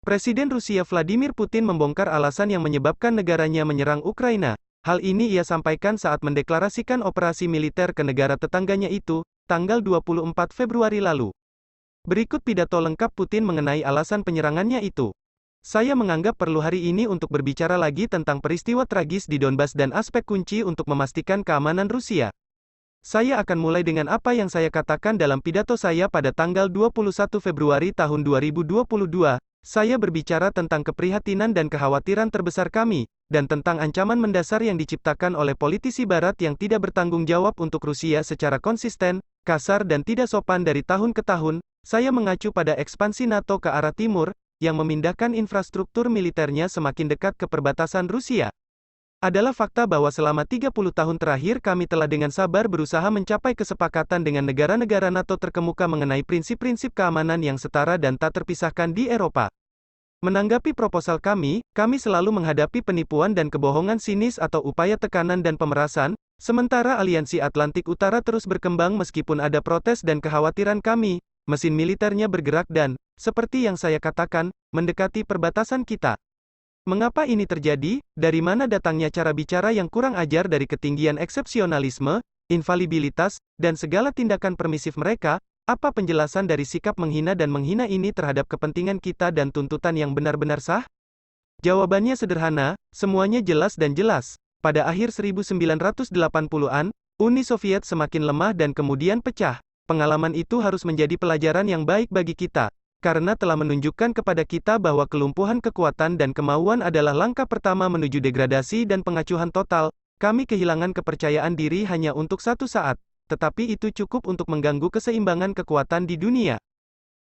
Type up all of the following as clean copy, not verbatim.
Presiden Rusia Vladimir Putin membongkar alasan yang menyebabkan negaranya menyerang Ukraina. Hal ini ia sampaikan saat mendeklarasikan operasi militer ke negara tetangganya itu, tanggal 24 Februari lalu. Berikut pidato lengkap Putin mengenai alasan penyerangannya itu. Saya menganggap perlu hari ini untuk berbicara lagi tentang peristiwa tragis di Donbas dan aspek kunci untuk memastikan keamanan Rusia. Saya akan mulai dengan apa yang saya katakan dalam pidato saya pada tanggal 21 Februari tahun 2022. Saya berbicara tentang keprihatinan dan kekhawatiran terbesar kami, dan tentang ancaman mendasar yang diciptakan oleh politisi Barat yang tidak bertanggung jawab untuk Rusia secara konsisten, kasar dan tidak sopan dari tahun ke tahun. Saya mengacu pada ekspansi NATO ke arah timur, yang memindahkan infrastruktur militernya semakin dekat ke perbatasan Rusia. Adalah fakta bahwa selama 30 tahun terakhir kami telah dengan sabar berusaha mencapai kesepakatan dengan negara-negara NATO terkemuka mengenai prinsip-prinsip keamanan yang setara dan tak terpisahkan di Eropa. Menanggapi proposal kami selalu menghadapi penipuan dan kebohongan sinis atau upaya tekanan dan pemerasan, sementara Aliansi Atlantik Utara terus berkembang meskipun ada protes dan kekhawatiran kami, mesin militernya bergerak dan, seperti yang saya katakan, mendekati perbatasan kita. Mengapa ini terjadi? Dari mana datangnya cara bicara yang kurang ajar dari ketinggian eksepsionalisme, infalibilitas, dan segala tindakan permisif mereka? Apa penjelasan dari sikap menghina dan menghina ini terhadap kepentingan kita dan tuntutan yang benar-benar sah? Jawabannya sederhana, semuanya jelas dan jelas. Pada akhir 1980-an, Uni Soviet semakin lemah dan kemudian pecah. Pengalaman itu harus menjadi pelajaran yang baik bagi kita, karena telah menunjukkan kepada kita bahwa kelumpuhan kekuatan dan kemauan adalah langkah pertama menuju degradasi dan pengacuhan total. Kami kehilangan kepercayaan diri hanya untuk satu saat, tetapi itu cukup untuk mengganggu keseimbangan kekuatan di dunia.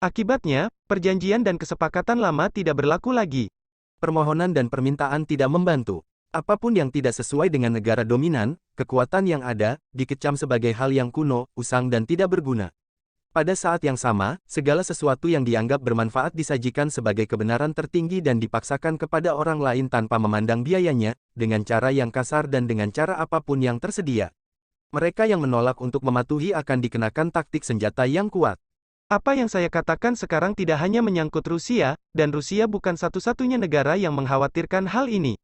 Akibatnya, perjanjian dan kesepakatan lama tidak berlaku lagi. Permohonan dan permintaan tidak membantu. Apapun yang tidak sesuai dengan negara dominan, kekuatan yang ada, dikecam sebagai hal yang kuno, usang dan tidak berguna. Pada saat yang sama, segala sesuatu yang dianggap bermanfaat disajikan sebagai kebenaran tertinggi dan dipaksakan kepada orang lain tanpa memandang biayanya, dengan cara yang kasar dan dengan cara apapun yang tersedia. Mereka yang menolak untuk mematuhi akan dikenakan taktik senjata yang kuat. Apa yang saya katakan sekarang tidak hanya menyangkut Rusia, dan Rusia bukan satu-satunya negara yang mengkhawatirkan hal ini.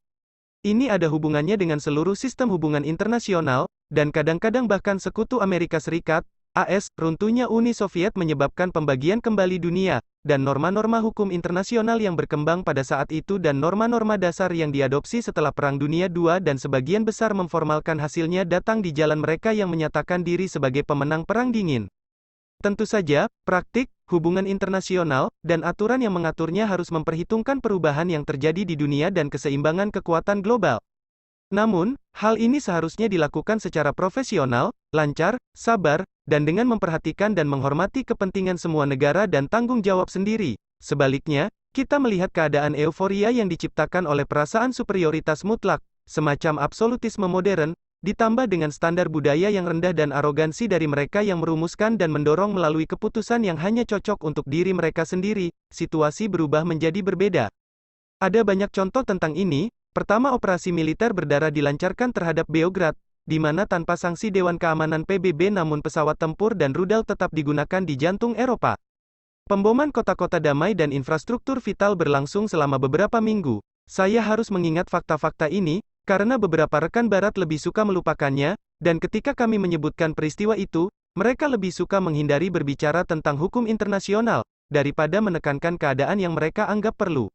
Ini ada hubungannya dengan seluruh sistem hubungan internasional, dan kadang-kadang bahkan sekutu Amerika Serikat, AS, runtuhnya Uni Soviet menyebabkan pembagian kembali dunia, dan norma-norma hukum internasional yang berkembang pada saat itu dan norma-norma dasar yang diadopsi setelah Perang Dunia II dan sebagian besar memformalkan hasilnya datang di jalan mereka yang menyatakan diri sebagai pemenang Perang Dingin. Tentu saja, praktik, hubungan internasional, dan aturan yang mengaturnya harus memperhitungkan perubahan yang terjadi di dunia dan keseimbangan kekuatan global. Namun, hal ini seharusnya dilakukan secara profesional, lancar, sabar, dan dengan memperhatikan dan menghormati kepentingan semua negara dan tanggung jawab sendiri. Sebaliknya, kita melihat keadaan euforia yang diciptakan oleh perasaan superioritas mutlak, semacam absolutisme modern, ditambah dengan standar budaya yang rendah dan arogansi dari mereka yang merumuskan dan mendorong melalui keputusan yang hanya cocok untuk diri mereka sendiri, situasi berubah menjadi berbeda. Ada banyak contoh tentang ini. Pertama, operasi militer berdarah dilancarkan terhadap Beograd, di mana tanpa sanksi Dewan Keamanan PBB namun pesawat tempur dan rudal tetap digunakan di jantung Eropa. Pemboman kota-kota damai dan infrastruktur vital berlangsung selama beberapa minggu. Saya harus mengingat fakta-fakta ini, karena beberapa rekan Barat lebih suka melupakannya, dan ketika kami menyebutkan peristiwa itu, mereka lebih suka menghindari berbicara tentang hukum internasional, daripada menekankan keadaan yang mereka anggap perlu.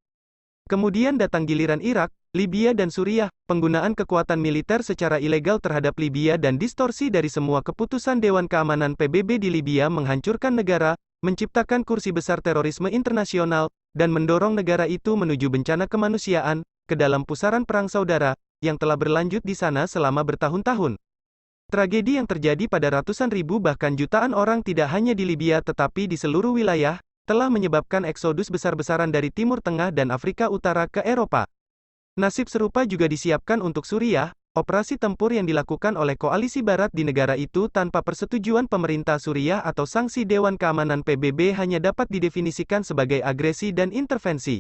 Kemudian datang giliran Irak, Libya dan Suriah, penggunaan kekuatan militer secara ilegal terhadap Libya dan distorsi dari semua keputusan Dewan Keamanan PBB di Libya menghancurkan negara, menciptakan kursi besar terorisme internasional, dan mendorong negara itu menuju bencana kemanusiaan, ke dalam pusaran perang saudara, yang telah berlanjut di sana selama bertahun-tahun. Tragedi yang terjadi pada ratusan ribu bahkan jutaan orang tidak hanya di Libya tetapi di seluruh wilayah, telah menyebabkan eksodus besar-besaran dari Timur Tengah dan Afrika Utara ke Eropa. Nasib serupa juga disiapkan untuk Suriah, operasi tempur yang dilakukan oleh koalisi Barat di negara itu tanpa persetujuan pemerintah Suriah atau sanksi Dewan Keamanan PBB hanya dapat didefinisikan sebagai agresi dan intervensi.